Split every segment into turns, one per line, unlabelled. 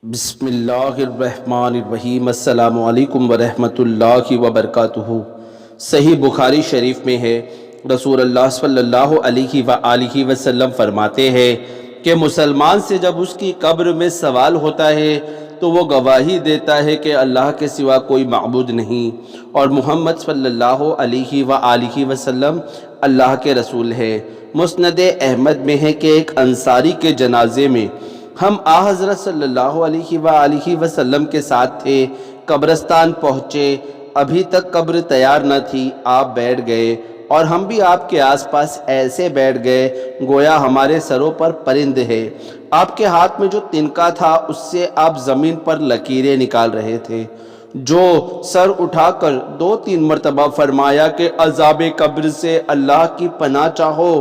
बिस्मिल्लाहिर्रहमानिर्रहीम अस्सलामु अलैकुम वरहमतुल्लाहि वबरकातुहू। सही बुखारी शरीफ में है, रसूल अल्लाह सल्लल्लाहु अलैहि वआलिहि वसल्लम फरमाते हैं कि मुसलमान से जब उसकी कब्र में सवाल होता है तो वो गवाही देता है कि अल्लाह के सिवा कोई माबूद नहीं और मोहम्मद सल्लल्लाहु अलैहि वआलिहि वसल्लम अल्लाह के रसूल है। मुस्नद अहमद में है कि एक अंसारी के जनाजे में हम हज़रत सल्लल्लाहु अलैहि वसल्लम के साथ थे। कब्रिस्तान पहुँचे, अभी तक कब्र तैयार न थी, आप बैठ गए और हम भी आपके आसपास ऐसे बैठ गए गोया हमारे सरों पर परिंद है। आपके हाथ में जो तिनका था उससे आप ज़मीन पर लकीरें निकाल रहे थे। जो सर उठाकर 2-3 मरतबा फरमाया कि अज़ाब कब्र से अल्लाह की पनाह चाहो।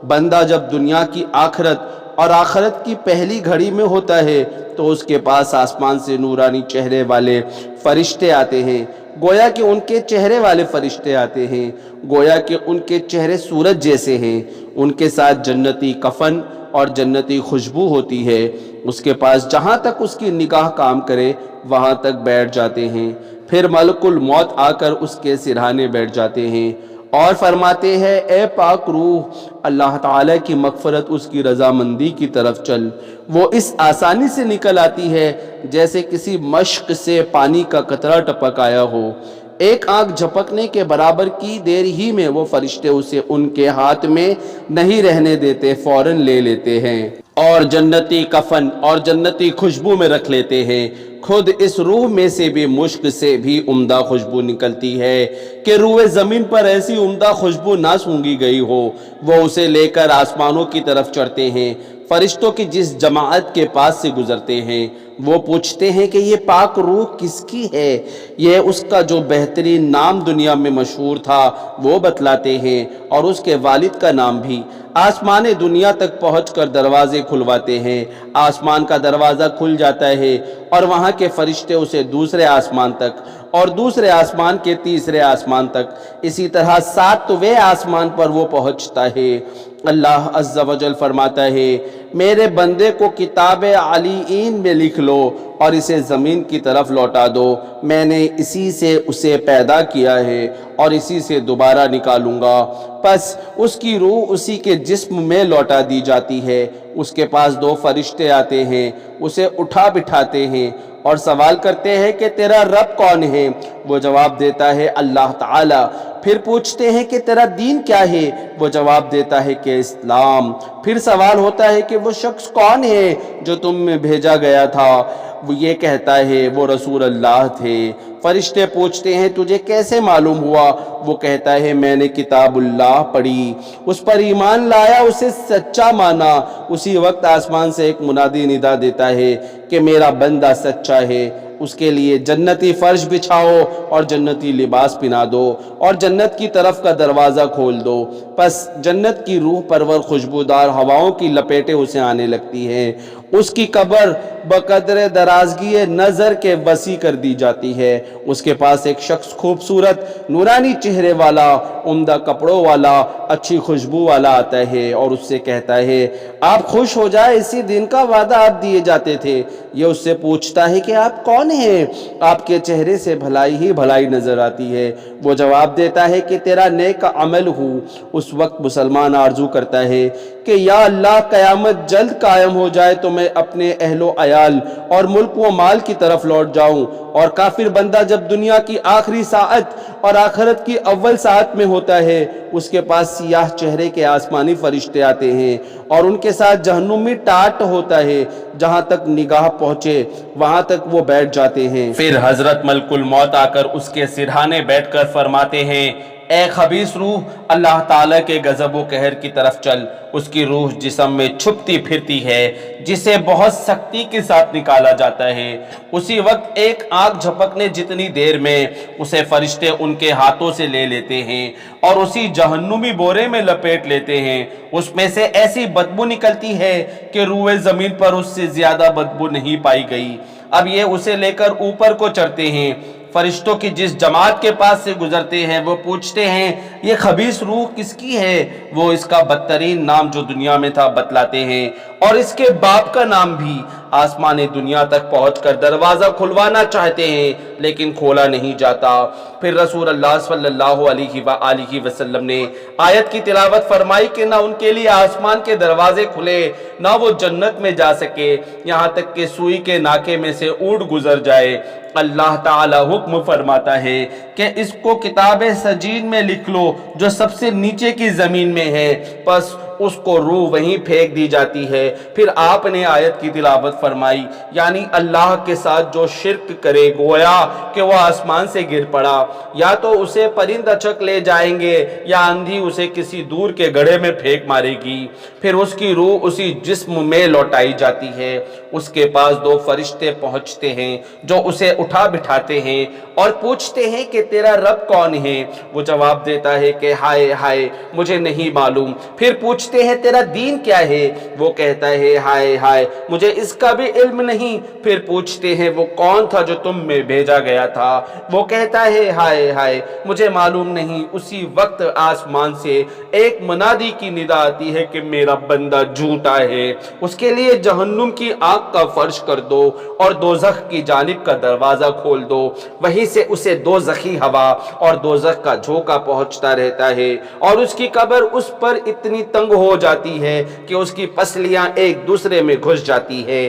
बंदा जब दुनिया की आखरत और आखरत की पहली घड़ी में होता है तो उसके पास आसमान से नूरानी चेहरे वाले फरिश्ते आते हैं, गोया कि उनके चेहरे वाले फरिश्ते आते हैं, गोया कि उनके चेहरे सूरज जैसे हैं। उनके साथ जन्नती कफन और जन्नती खुशबू होती है। उसके पास जहाँ तक उसकी निगाह काम करे वहाँ तक बैठ जाते हैं। फिर मलकुल मौत आकर उसके सिरहाने बैठ जाते हैं और फरमाते हैं, ए पाक रूह, अल्लाह ताला की मग़फ़िरत, उसकी रज़ामंदी की तरफ चल। वो इस आसानी से निकल आती है जैसे किसी मश्क से पानी का कतरा टपक आया हो। एक आंख झपकने के बराबर की देर ही में वो फरिश्ते उसे उनके हाथ में नहीं रहने देते, फौरन ले लेते हैं और जन्नती कफन और जन्नती खुशबू में रख लेते हैं। खुद इस रूह में से भी मुश्क से भी उम्दा खुशबू निकलती है कि रूए ज़मीन पर ऐसी उम्दा खुशबू ना सूंघी गई हो। वो उसे लेकर आसमानों की तरफ चढ़ते हैं। फरिश्तों की जिस जमाअत के पास से गुजरते हैं वो पूछते हैं कि ये पाक रूह किसकी है। ये उसका जो बेहतरीन नाम दुनिया में मशहूर था वो बतलाते हैं और उसके वालिद का नाम भी। आसमान दुनिया तक पहुंचकर दरवाजे खुलवाते हैं। आसमान का दरवाज़ा खुल जाता है और वहाँ के फरिश्ते उसे दूसरे आसमान तक और दूसरे आसमान के तीसरे आसमान तक, इसी तरह 7वें आसमान पर वो पहुँचता है। अल्लाह अज़्ज़ा वजल फरमाता है, मेरे बंदे को किताब अलीईन में लिख लो और इसे ज़मीन की तरफ लौटा दो। मैंने इसी से उसे पैदा किया है और इसी से दोबारा निकालूंगा। बस उसकी रूह उसी के जिस्म में लौटा दी जाती है। उसके पास 2 फरिश्ते आते हैं, उसे उठा बिठाते हैं और सवाल करते हैं कि तेरा रब कौन है। वो जवाब देता है, अल्लाह ताला। फिर पूछते हैं कि तेरा दीन क्या है। वो जवाब देता है कि इस्लाम। फिर सवाल होता है कि वो शख्स कौन है जो तुम में भेजा गया था। वो ये कहता है वो रसूल अल्लाह थे। फरिश्ते पूछते हैं तुझे कैसे मालूम हुआ। वो कहता है मैंने किताबुल्लाह पढ़ी, उस पर ईमान लाया, उसे सच्चा माना। उसी वक्त आसमान से एक मुनादी निदा देता है कि मेरा बंदा सच्चा है, उसके लिए जन्नती फर्श बिछाओ और जन्नती लिबास पहना दो और जन्नत की तरफ का दरवाज़ा खोल दो। बस जन्नत की रूह परवर खुशबूदार हवाओं की लपेटें उसे आने लगती हैं। उसकी कब्र बकदर दराजगी नज़र के वसी कर दी जाती है। उसके पास एक शख्स खूबसूरत नूरानी चेहरे वाला, उम्दा कपड़ों वाला, अच्छी खुशबू वाला आता है और उससे कहता है आप खुश हो जाए, इसी दिन का वादा आप दिए जाते थे। ये उससे पूछता है कि आप कौन हैं। आपके चेहरे से भलाई ही भलाई नज़र आती है। वो जवाब देता है कि तेरा नेक अमल हूँ। उस वक्त मुसलमान आरजू करता है कि या अल्लाह क़यामत जल्द कायम हो जाए तो मैं अपने अहलो अयाल और मुल्क व माल की तरफ लौट जाऊं। और काफिर बंदा जब दुनिया की आखिरी साअत और आखिरत की अव्वल साअत में होता है उसके पास सियाह चेहरे के आसमानी फरिश्ते आते हैं और उनके साथ जहन्नुमी टाट होता है। जहां तक निगाह पहुंचे वहां तक वो बैठ जाते हैं। फिर हजरत मलकुल मौत आकर उसके सिरहाने बैठकर फरमाते हैं, ए खबीस रूह, अल्लाह ताला के गज़ब व कहर की तरफ चल। उसकी रूह जिस्म में छुपती फिरती है जिसे बहुत सख्ती के साथ निकाला जाता है। उसी वक्त एक आंख झपकने जितनी देर में उसे फरिश्ते उनके हाथों से ले लेते हैं और उसी जहन्नुमी बोरे में लपेट लेते हैं। उसमें से ऐसी बदबू निकलती है कि रूए ज़मीन पर उससे ज़्यादा बदबू नहीं पाई गई। अब ये उसे लेकर ऊपर को चढ़ते हैं। फरिश्तों की जिस जमात के पास से गुजरते हैं वो पूछते हैं ये खबीस रूह किसकी है। वो इसका बदतरीन नाम जो दुनिया में था बतलाते हैं اور اس کے باپ کا نام بھی آسمان دنیا تک پہنچ کر دروازہ کھلوانا چاہتے ہیں لیکن کھولا نہیں جاتا۔ پھر رسول اللہ صلی اللہ علیہ وآلہ وسلم نے آیت کی تلاوت فرمائی کہ نہ ان کے لیے آسمان کے دروازے کھلے، نہ وہ جنت میں جا سکے، یہاں تک کہ سوئی کے ناکے میں سے اونٹ گزر جائے۔ اللہ تعالی حکم فرماتا ہے کہ اس کو کتاب سجین میں لکھ لو جو سب سے نیچے کی زمین میں ہے، پس اس کو روح وہیں پھینک دی جاتی ہے۔ پھر آپ نے آیت کی تلاوت فرمائی، یعنی اللہ کے ساتھ جو شرک کرے گویا کہ وہ آسمان سے گر پڑا، یا تو اسے پرند اچک لے جائیں گے یا آندھی اسے کسی دور کے گڑھے میں پھینک مارے گی، پھر اس کی روح اسی جسم میں لوٹائی جاتی ہے۔ اس کے پاس دو فرشتے پہنچتے ہیں جو اسے اٹھا بٹھاتے ہیں اور پوچھتے ہیں کہ تیرا رب کون ہے؟ وہ جواب دیتا ہے کہ ہائے ہائے مجھے نہیں معلوم۔ پھر پوچھتے ہیں تیرا دین کیا ہے؟ وہ کہتا ہے ہائے ہائے مجھے اس کا بھی علم نہیں۔ پھر پوچھتے ہیں وہ کون تھا جو تم میں بھیجا گیا تھا؟ وہ کہتا ہے ہائے ہائے مجھے معلوم نہیں۔ اسی وقت آسمان سے ایک منادی کی ندا آتی ہے کہ میرا بندہ جھوٹا ہے، اس کے لیے جہنم کی آگ کا فرش کر دو اور دوزخ کی جانب کا دروازہ کھول دو۔ وہیں سے اسے دوزخی ہوا اور دوزخ کا جھونکا پہنچتا رہتا ہے اور اس کی قبر اس پر اتنی تنگ ہو جاتی ہے کہ اس کی پسلیاں ایک دوسرے میں گھس جاتی ہے۔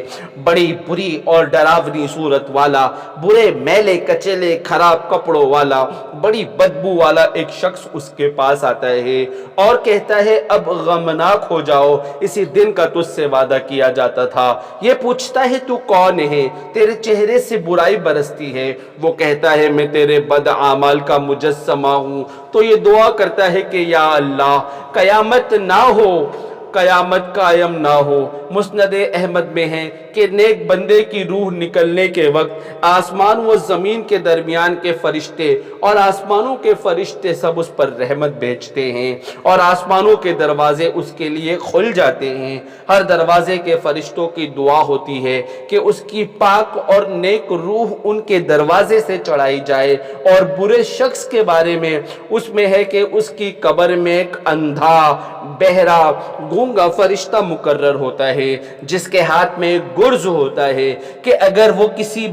بڑی بری اور ڈراونی صورت والا، برے میلے کچیلے خراب کپڑوں والا، بڑی بدبو والا ایک شخص اس کے پاس آتا ہے اور کہتا ہے اب غمناک ہو جاؤ، اسی دن کا تجھ سے وعدہ کیا جاتا تھا۔ یہ پوچھتا ہے تو کون ہے؟ تیرے چہرے سے برائی برستی ہے۔ وہ کہتا ہے میں تیرے بد اعمال کا مجسمہ ہوں۔ تو یہ دعا کرتا ہے کہ یا اللہ قیامت نہ ہو، قیامت قائم نہ ہو۔ مسند احمد میں ہے کہ نیک بندے کی روح نکلنے کے وقت آسمان و زمین کے درمیان کے فرشتے اور آسمانوں کے فرشتے سب اس پر رحمت بھیجتے ہیں اور آسمانوں کے دروازے اس کے لیے کھل جاتے ہیں۔ ہر دروازے کے فرشتوں کی دعا ہوتی ہے کہ اس کی پاک اور نیک روح ان کے دروازے سے چڑھائی جائے، اور برے شخص کے بارے میں اس میں ہے کہ اس کی قبر میں ایک اندھا، بہرا، گونگا فرشتہ مقرر ہوتا ہے جس کے ہاتھ میں ایک گرز ہوتا ہے کہ اگر وہ کسی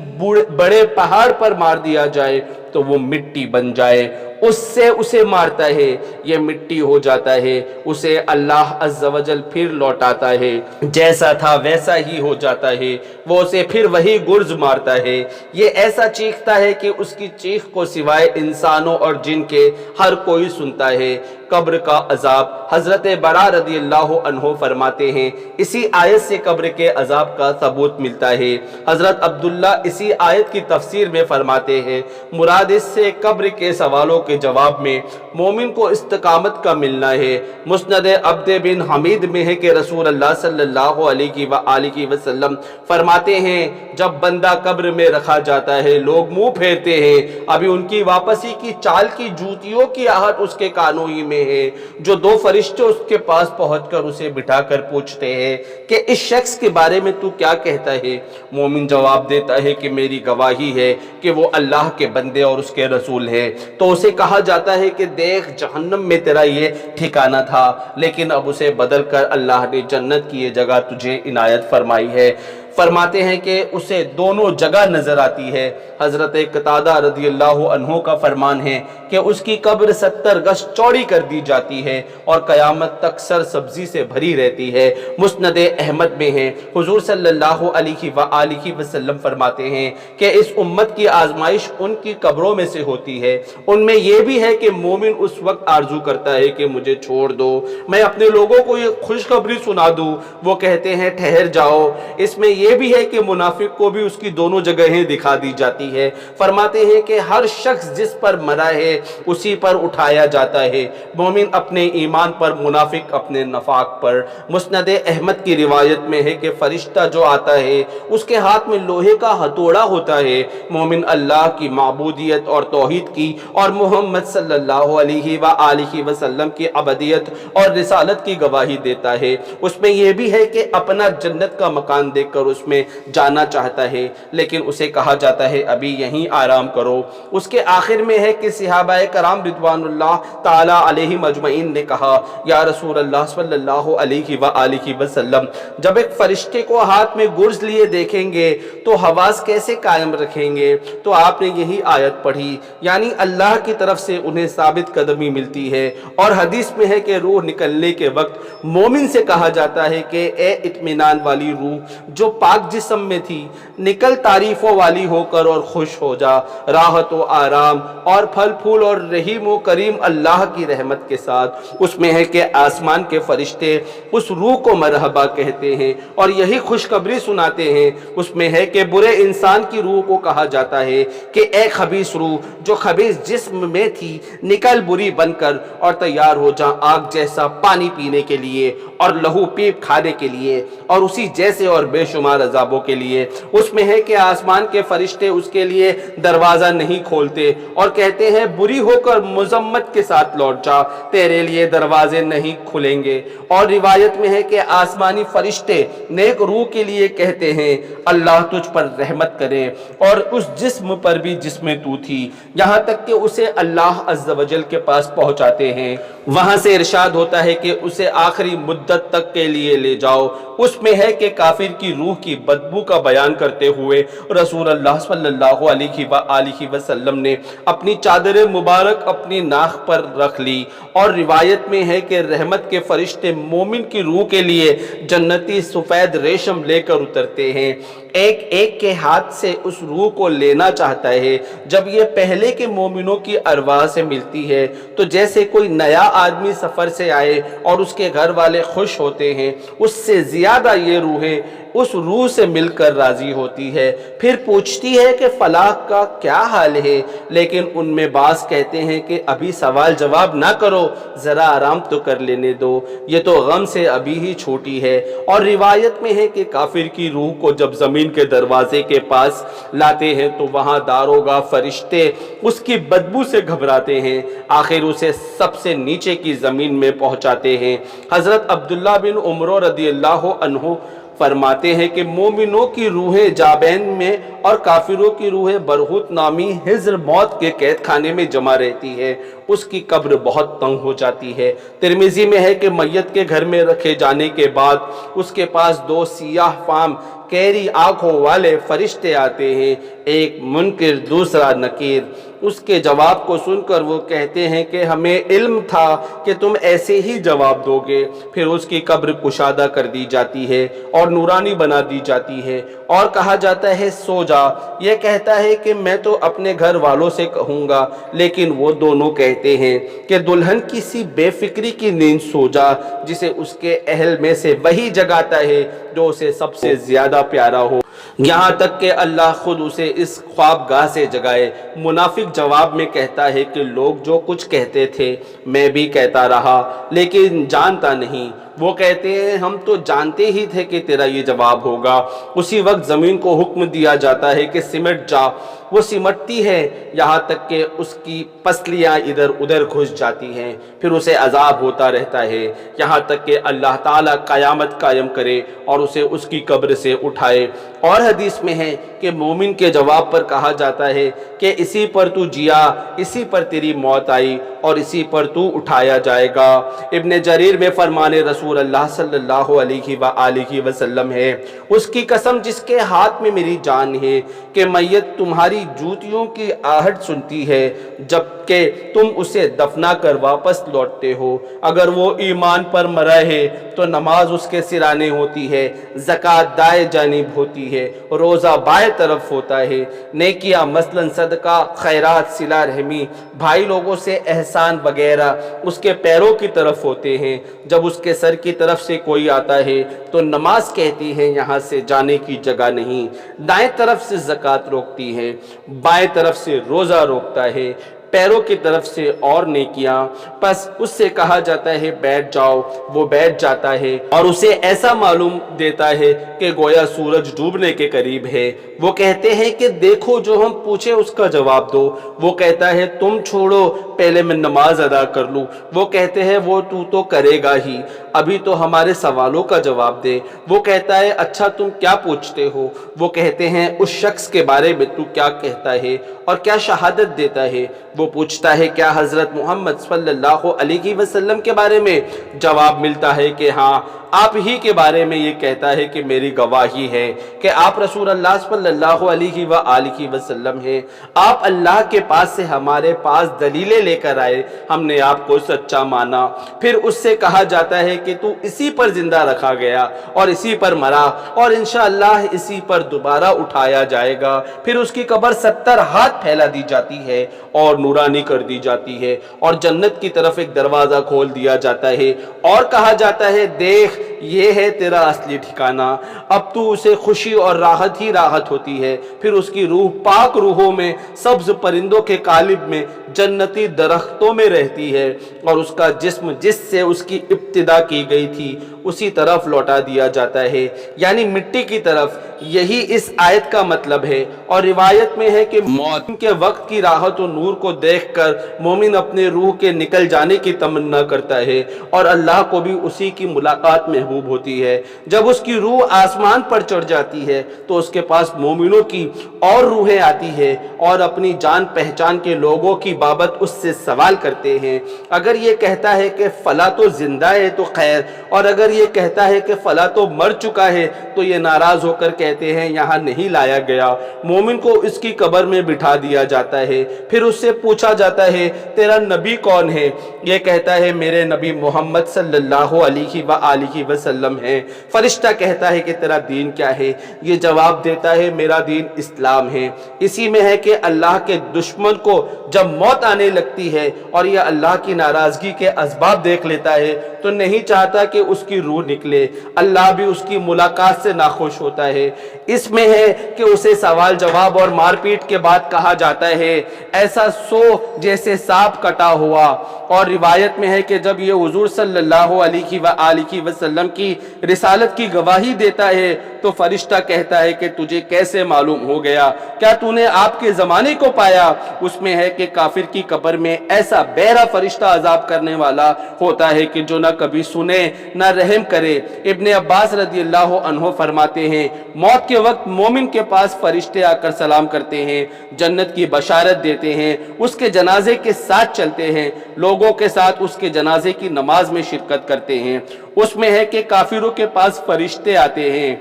بڑے پہاڑ پر مار دیا جائے تو وہ مٹی بن جائے، اس سے اسے مارتا ہے، یہ مٹی ہو جاتا ہے، اسے اللہ عز و جل پھر لوٹاتا ہے، جیسا تھا ویسا ہی ہو جاتا ہے، وہ اسے پھر وہی گرز مارتا ہے، یہ ایسا چیختا ہے کہ اس کی چیخ کو سوائے انسانوں اور جن کے ہر کوئی سنتا ہے۔ قبر کا عذاب حضرت برا رضی اللہ عنہ فرماتے ہیں اسی آیت سے قبر کے عذاب کا ثبوت ملتا ہے۔ حضرت عبداللہ اسی آیت کی تفسیر میں فرماتے ہیں مراد اس سے قبر کے سوالوں کے جواب میں مومن کو استقامت کا ملنا ہے۔ مسند عبد بن حمید میں ہے کہ رسول اللہ صلی اللہ علیہ وآلہ وسلم فرماتے ہیں جب بندہ قبر میں رکھا جاتا ہے لوگ منہ پھیرتے ہیں، ابھی ان کی واپسی کی چال کی جوتیوں کی آہٹ اس کے کانوں ہی میں ہے، جو دو فرشتے اس کے پاس پہنچ کر اسے بٹھا کر پوچھتے ہیں کہ اس شخص کے بارے میں تو کیا کہتا ہے؟ مومن جواب دیتا ہے کہ میری گواہی ہے کہ وہ اللہ کے بندے اور اس کے رسول ہے۔ تو اسے کہا جاتا ہے کہ دیکھ جہنم میں تیرا یہ ٹھکانہ تھا، لیکن اب اسے بدل کر اللہ نے جنت کی یہ جگہ تجھے عنایت فرمائی ہے۔ فرماتے ہیں کہ اسے دونوں جگہ نظر آتی ہے۔ حضرت قتادہ رضی اللہ عنہ کا فرمان ہے کہ اس کی قبر 70 گز چوڑی کر دی جاتی ہے اور قیامت تک سر سبزی سے بھری رہتی ہے۔ مسند احمد میں ہے حضور صلی اللہ علیہ وآلہ وسلم فرماتے ہیں کہ اس امت کی آزمائش ان کی قبروں میں سے ہوتی ہے، ان میں یہ بھی ہے کہ مومن اس وقت آرزو کرتا ہے کہ مجھے چھوڑ دو، میں اپنے لوگوں کو یہ خوشخبری سنا دوں، وہ کہتے ہیں ٹھہر جاؤ۔ اس میں یہ بھی ہے کہ منافق کو بھی اس کی دونوں جگہیں دکھا دی جاتی ہے۔ فرماتے ہیں کہ ہر شخص جس پر مرا ہے اسی پر اٹھایا جاتا ہے، مومن اپنے ایمان پر، منافق اپنے نفاق پر۔ مسند احمد کی روایت میں ہے کہ فرشتہ جو آتا ہے اس کے ہاتھ میں لوہے کا ہتھوڑا ہوتا ہے، مومن اللہ کی معبودیت اور توحید کی اور محمد صلی اللہ علیہ وآلہ وسلم کی عبدیت اور رسالت کی گواہی دیتا ہے۔ اس میں یہ بھی ہے کہ اپنا جنت کا مکان دیکھ کر उसमें जाना चाहता है, लेकिन उसे कहा जाता है अभी यहीं आराम करो। उसके आखिर में है कि सहाबाए कराम रिदवानुल्लाह ताला अलैहिम अजमईन ने कहा, या रसूल अल्लाह सल्लल्लाहु अलैहि व आलिहि वसल्लम, जब एक फरिश्ते को हाथ में गुर्ज लिए देखेंगे तो हवास कैसे कायम रखेंगे? तो आपने यही आयत पढ़ी, यानी अल्लाह की तरफ से उन्हें साबित कदमी मिलती है। और हदीस में है कि रूह निकलने के वक्त मोमिन से कहा जाता है कि ए इत्मीनान वाली रूह जो पाक जिस्म में थी, निकल तारीफों वाली होकर और खुश हो जा। राहत व आराम और फल फूल और रहीम व करीम अल्लाह की रहमत के साथ। उसमें है कि आसमान के फरिश्ते उस रूह को मरहबा कहते हैं और यही खुशखबरी सुनाते हैं। उसमें है कि बुरे इंसान की रूह को कहा जाता है कि ए खबीस रूह जो खबीस जिस्म में थी, निकल बुरी बनकर और तैयार हो जा आग जैसा पानी पीने के लिए और लहू पीप खाने के लिए और उसी जैसे और बेशुमार अजाबों के लिए। उसमें है कि आसमान के फरिश्ते उसके लिए दरवाजा नहीं खोलते और कहते हैं बुरी होकर मुजम्मत के साथ लौट जा, तेरे लिए दरवाजे नहीं खुलेंगे। और रिवायत में है कि आसमानी फरिश्ते नेक रूह के लिए कहते हैं अल्लाह तुझ पर रहमत करे और उस जिस्म पर भी जिसमें तू थी, यहाँ तक कि उसे अल्लाह अज़्ज़ वजल के पास पहुँचाते हैं। वहाँ से इरशाद होता है कि उसे आखिरी मुद्दत तक के लिए ले जाओ। उसमें है कि काफिर की रूह की बदबू का बयान करते हुए रसूल अल्लाह सल्लल्लाहु अलैहि वसल्लम ने अपनी चादर मुबारक अपनी नाक पर रख ली। और रिवायत में है कि रहमत के फरिश्ते मोमिन की रूह के लिए जन्नती सफ़ेद रेशम लेकर उतरते हैं, एक एक के हाथ से उस रूह को लेना चाहता है। जब ये पहले के मोमिनों की अरवाह से मिलती है तो जैसे कोई नया आदमी सफ़र से आए और उसके घर वाले खुश होते हैं, उससे ज़्यादा ये रूहें उस रूह से मिलकर राज़ी होती है। फिर पूछती है कि फलाह का क्या हाल है, लेकिन उनमें बास कहते हैं कि अभी सवाल जवाब ना करो, ज़रा आराम तो कर लेने दो, ये तो गम से अभी ही छोटी है। और रिवायत में है कि काफिर की रूह को जब ज़मीन के दरवाजे के पास लाते हैं तो वहाँ दारोगा फरिश्ते उसकी बदबू से घबराते हैं, आखिर उसे सबसे नीचे की ज़मीन में पहुँचाते हैं। हज़रत अब्दुल्ला बिन उमर रदियल्लाहु अन्हु फरमाते हैं कि मोमिनों की रूहें जाबैन में और काफिरों की रूहें बरहुत नामी हिज्र मौत के कैद खाने में जमा रहती है। उसकी कब्र बहुत तंग हो जाती है। तिरमिजी में है कि मैयत के घर में रखे जाने के बाद उसके पास दो सियाह फाम कैरी आंखों वाले फरिश्ते आते हैं, एक मुनकिर दूसरा नकीर। उसके जवाब को सुनकर वो कहते हैं कि हमें इल्म था कि तुम ऐसे ही जवाब दोगे। फिर उसकी कब्र कुशादा कर दी जाती है और नूरानी बना दी जाती है और कहा जाता है सो जा। यह कहता है कि मैं तो अपने घर वालों से कहूँगा, लेकिन वो दोनों कहते हैं कि दुल्हन किसी बेफिक्री की नींद सो जा जिसे उसके अहल में से वही जगाता है जो उसे सबसे ज़्यादा प्यारा हो, यहाँ तक कि अल्लाह खुद उसे इस ख्वाबगाह से जगाए। मुनाफिक जवाब में कहता है कि लोग जो कुछ कहते थे मैं भी कहता रहा, लेकिन जानता नहीं। वो कहते हैं हम तो जानते ही थे कि तेरा ये जवाब होगा। उसी वक्त ज़मीन को हुक्म दिया जाता है कि सिमट जा। वो सिमटती है, यहाँ तक कि उसकी पसलियाँ इधर उधर घुस जाती हैं। फिर उसे अजाब होता रहता है, यहाँ तक कि अल्लाह ताला क़यामत कायम करे और उसे उसकी कब्र से उठाए। और हदीस में है कि मोमिन के जवाब पर कहा जाता है कि इसी पर तू जिया, इसी पर तेरी मौत आई और इसी पर तू उठाया जाएगा। इब्न जरीर में फरमाने रसूल अल्लाह सल्लल्लाहु अलैहि वसल्लम है, उसकी कसम जिसके हाथ में मेरी जान है कि मैयत तुम्हारी जूतियों की आहट सुनती है जबकि तुम उसे दफना कर वापस लौटते हो। अगर वो ईमान पर मरा है तो नमाज उसके सिराने होती है, ज़कात दाए जानिब होती है, रोज़ा बाएं तरफ होता है, नेकियां मसलन सदका, खैरात, सिला रहमी, भाई लोगों से एहसान वगैरह उसके पैरों की तरफ होते हैं। जब उसके सर की तरफ से कोई आता है तो नमाज कहती है यहाँ से जाने की जगह नहीं। दाएं तरफ से ज़कात रोकती है, बाएं तरफ से रोज़ा रोकता है, पैरों की तरफ से और नेकियां। बस उससे कहा जाता है बैठ जाओ, वो बैठ जाता है और उसे ऐसा मालूम देता है कि गोया सूरज डूबने के करीब है। वो कहते हैं कि देखो जो हम पूछे उसका जवाब दो। वो कहता है तुम छोड़ो, पहले मैं नमाज अदा कर लूँ। वो कहते हैं वो तू तो करेगा ही। ابھی تو ہمارے سوالوں کا جواب دے۔ وہ کہتا ہے اچھا تم کیا پوچھتے ہو؟ وہ کہتے ہیں اس شخص کے بارے میں تو کیا کہتا ہے اور کیا شہادت دیتا ہے؟ وہ پوچھتا ہے کیا حضرت محمد صلی اللہ علیہ وسلم کے بارے میں؟ جواب ملتا ہے کہ ہاں، آپ ہی کے بارے میں یہ کہتا ہے کہ میری گواہی ہے کہ آپ رسول اللہ صلی اللہ علیہ وآلہ وسلم ہیں۔ آپ اللہ کے پاس سے ہمارے پاس دلیلیں لے کر آئے، ہم نے آپ کو سچا مانا۔ پھر اس سے کہا جاتا ہے کہ تو اسی پر زندہ رکھا گیا اور اسی پر مرا اور انشاءاللہ اسی پر دوبارہ اٹھایا جائے گا۔ پھر اس کی قبر 70 ہاتھ پھیلا دی جاتی ہے اور نورانی کر دی جاتی ہے اور جنت کی طرف ایک دروازہ کھول دیا جاتا ہے اور کہا جاتا ہے دیکھ یہ ہے تیرا اصلی ٹھکانہ، اب تو اسے خوشی اور راحت ہی راحت ہوتی ہے۔ پھر اس کی روح پاک روحوں میں سبز پرندوں کے قالب میں جنتی درختوں میں رہتی ہے اور اس کا جسم جس سے اس کی ابتدا کی گئی تھی اسی طرف لوٹا دیا جاتا ہے، یعنی مٹی کی طرف۔ یہی اس آیت کا مطلب ہے۔ اور روایت میں ہے کہ موت کے وقت کی راحت و نور کو دیکھ کر مومن اپنے روح کے نکل جانے کی تمنا کرتا ہے اور اللہ کو بھی اسی کی ملاقات محبوب ہوتی ہے۔ جب اس کی روح آسمان پر چڑھ جاتی ہے تو اس کے پاس مومنوں کی اور روحیں آتی ہے اور اپنی جان پہچان کے لوگوں کی بابت اس سے سوال کرتے ہیں۔ اگر یہ کہتا ہے کہ فلاں تو زندہ ہے تو خیر، اور اگر یہ کہتا ہے کہ فلاں تو مر چکا ہے تو یہ ناراض ہو کر کہتے ہیں یہاں نہیں لایا گیا۔ مومن کو اس کی قبر میں بٹھا دیا جاتا ہے، پھر اس سے پوچھا جاتا ہے تیرا نبی کون ہے؟ یہ کہتا ہے میرے نبی محمد صلی اللہ علیہ وآلہ وسلم ہے۔ فرشتہ کہتا ہے کہ تیرا دین کیا ہے؟ یہ جواب دیتا ہے میرا دین اسلام ہے۔ اسی میں ہے کہ اللہ کے دشمن کو جب موت آنے لگتی ہے اور یہ اللہ کی ناراضگی کے اسباب دیکھ لیتا ہے تو نہیں چاہتا کہ اس کی روح نکلے، اللہ بھی اس کی ملاقات سے ناخوش ہوتا ہے۔ اس میں ہے کہ اسے سوال جواب اور مار پیٹ کے بعد کہا جاتا ہے ایسا سو جیسے سانپ کٹا ہوا۔ اور روایت میں ہے کہ جب یہ حضور صلی اللہ علیہ وآلہ وسلم کی رسالت کی گواہی دیتا ہے تو فرشتہ کہتا ہے کہ تجھے کیسے معلوم ہو گیا؟ کیا تو نے آپ کے زمانے کو پایا؟ اس میں ہے کہ کافر کی قبر میں ایسا بہرا فرشتہ عذاب کرنے والا ہوتا ہے کہ جو نہ کبھی سنے نہ رحم کرے۔ ابن عباس رضی اللہ عنہ فرماتے ہیں موت کے وقت مومن کے پاس فرشتے آ کر سلام کرتے ہیں، جنت کی بشارت دیتے ہیں، اس کے جنازے کے ساتھ چلتے ہیں، لوگوں کے ساتھ اس کے جنازے کی نماز میں شرکت کرتے ہیں۔ اس میں ہے کہ کافروں کے پاس فرشتے آتے ہیں،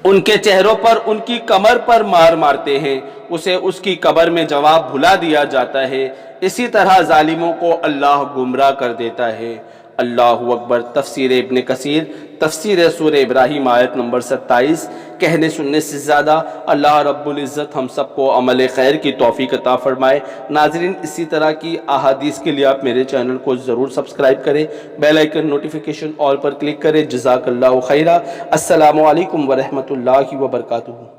ان کے چہروں پر ان کی کمر پر مار مارتے ہیں، اسے اس کی قبر میں جواب بھلا دیا جاتا ہے۔ اسی طرح ظالموں کو اللہ گمراہ کر دیتا ہے۔ اللہ اکبر۔ تفسیر ابن کثیر، تفسیر سورہ ابراہیم آیت نمبر 27۔ کہنے سننے سے زیادہ اللہ رب العزت ہم سب کو عمل خیر کی توفیق عطا فرمائے۔ ناظرین اسی طرح کی احادیث کے لیے آپ میرے چینل کو ضرور سبسکرائب کریں، بیل آئیکن نوٹیفیکیشن آل پر کلک کریں۔ جزاک اللہ خیرہ۔ السلام علیکم ورحمۃ اللہ وبرکاتہ۔